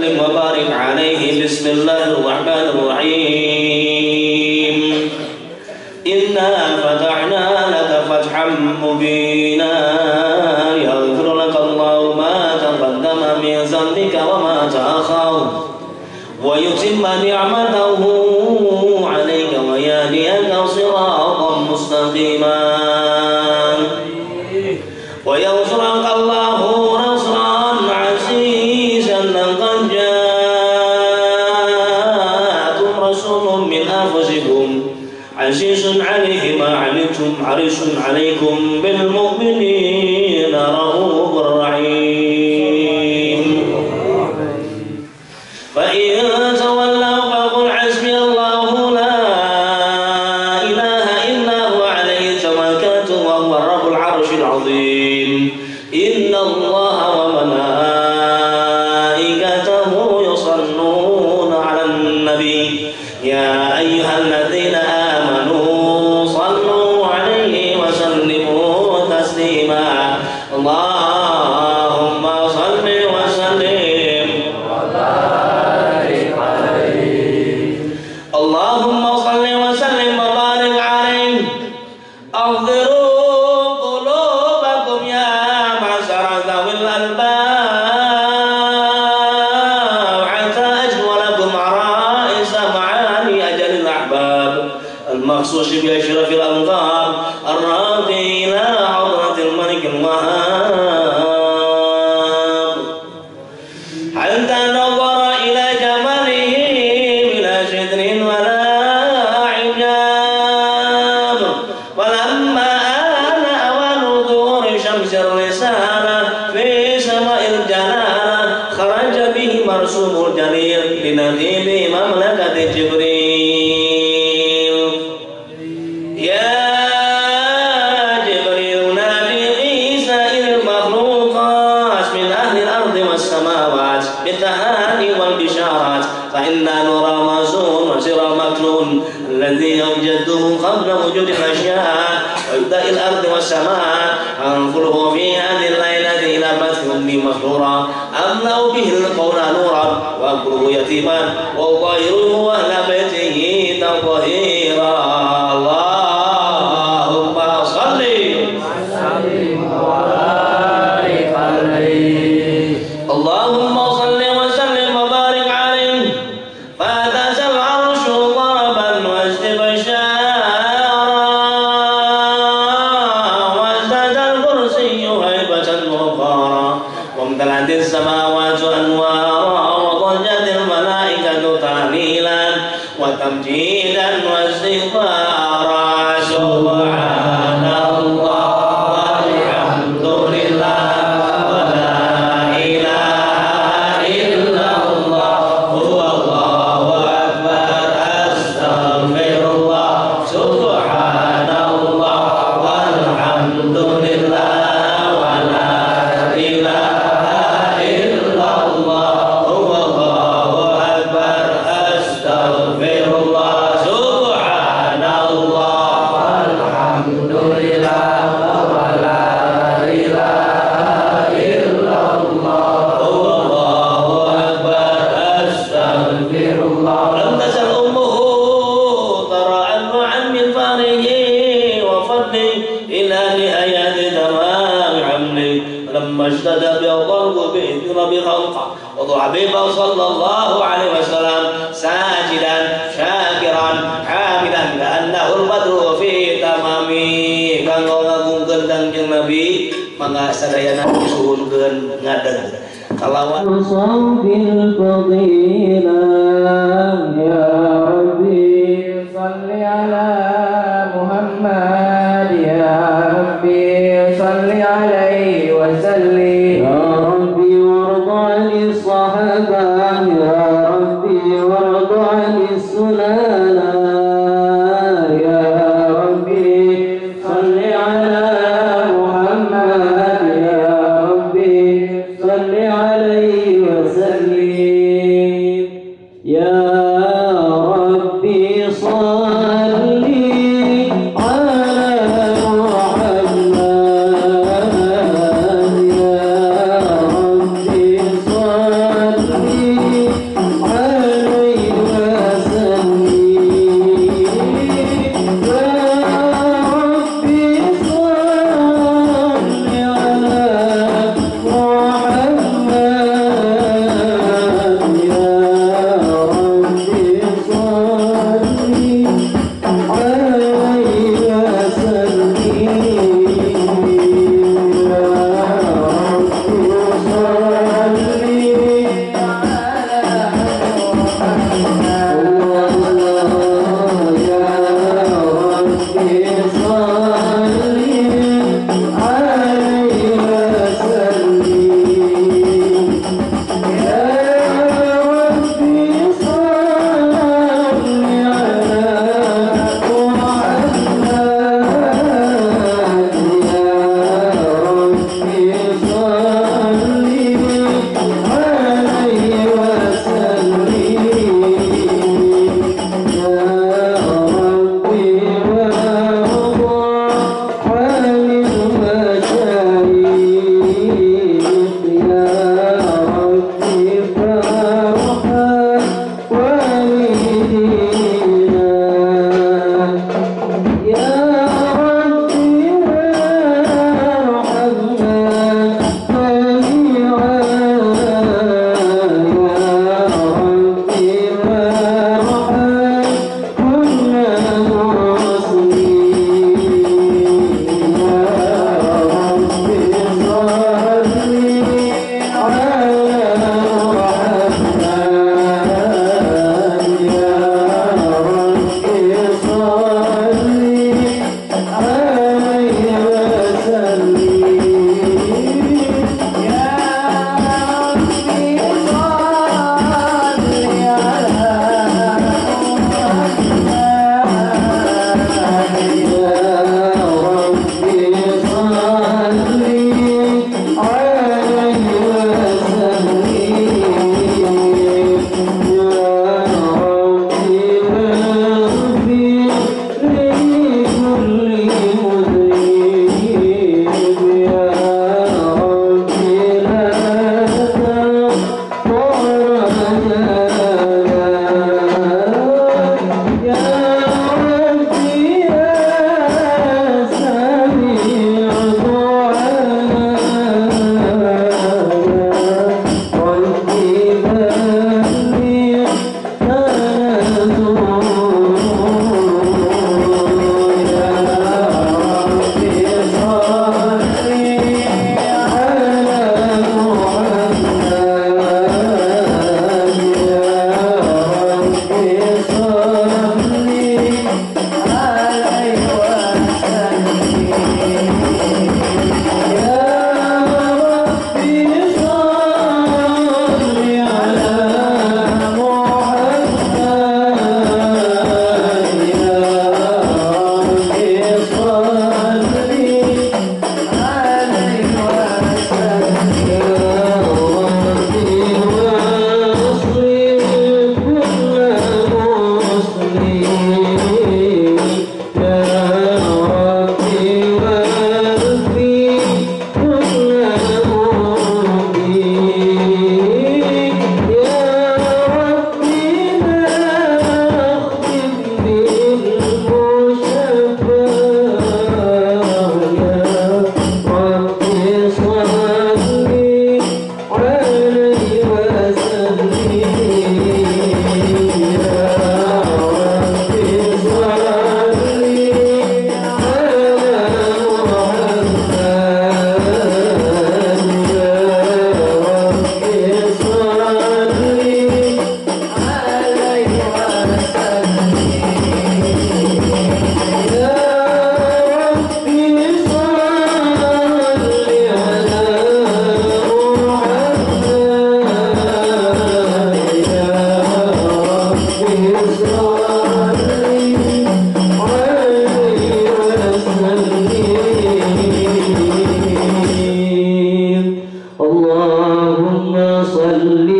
وبارك عليه. بسم الله الرحمن الرحيم. إنا فتحنا لك فتحا مبينا يغفر لك الله ما تقدم من ذنبك وما تأخر ويتم نعمته عليك ويهديك صراطا مستقيما وينصرك الله نصرا عزيزا لقد جاءكم رسول من أنفسكم عزيز عليه ما عنتم حريص عليكم بالمؤمنين رؤوف رحيم. فإن تولوا فقل حسبي الله لا إله إلا هو عليه توكلت وهو رب العرش العظيم. إن الله وملائكته يصلون على النبي يا أيها الذين آمنوا صلوا عليه وسلموا تسليما. اللهم صل وسلم وبارك عليه. اللهم صل وسلم وبارك عليه. أحضروا قلوبكم يا معشر ذوي الألباب حتى أجمع لكم عرائس معاني أجل الأحباب المخصوص بأشرف الأنظار الراقي إلى حضرة الملك الوهاب حتى نظر إلى جماله بلا شدر ولا عجاب. ولما آن أوان ظهور شمس الرسالة في سماء الجلالة خرج به مرسوم الجليل لنقيب مملكة جبريل. يا جبريل نادي في سائر المخلوقات من أهل الأرض والسماوات بالتهاني والبشارات فإنا نرى مازون وسر مكنون الذي أوجده قبل وجود الأشياء وإبداء الأرض والسماء أنقله في هذه الليلة إلى بث أمي مخلورا أملأ به القول نورا وأكله يتيما وأطهره أهل بيته تطهيرا. اللهم صل وسلم وبارك عليه. اللهم صل وسلم وبارك عليه. فاهتز العرش ضربا واستبشارا وازداد الكرسي هيبة وقارا وامتلأت السماوات أنوارا وضجت الملائكة تهليلا وتمجيدا واستغفارا. سبحان الله والحمد لله ولا إله إلا الله هو الله أكبر أستغفر الله. سبحان الله والحمد لله ولا إله إلا الله هو الله أكبر أستغفر الله. سبحان الله والحمد لله ولا إله إلا الله هو الله أكبر أستغفر الله. لم تزل أمه ترى عن من فاره وفضله إلى نهاية تمام حمله. لما اشتد بالضرب بإضراب خلقه وضع حبيبه صلى الله عليه وسلم ساجدا شاكرا حامدا لأنه البدر في تمامه. Kanggo ngagungkeun Kangjeng Nabi mangga sadayana disuhunkeun ngadeg kalawan صوت الفضيلة يا ربي صل على محمد يا ربي صل عليه وسلم. يا ربي وارض عن الصحابة يا ربي وارض عن السنة يا ربي صل على محمد يا ربي صل عليه وسلم. يا ربي صل على محمد يا ربي صل اللهم صل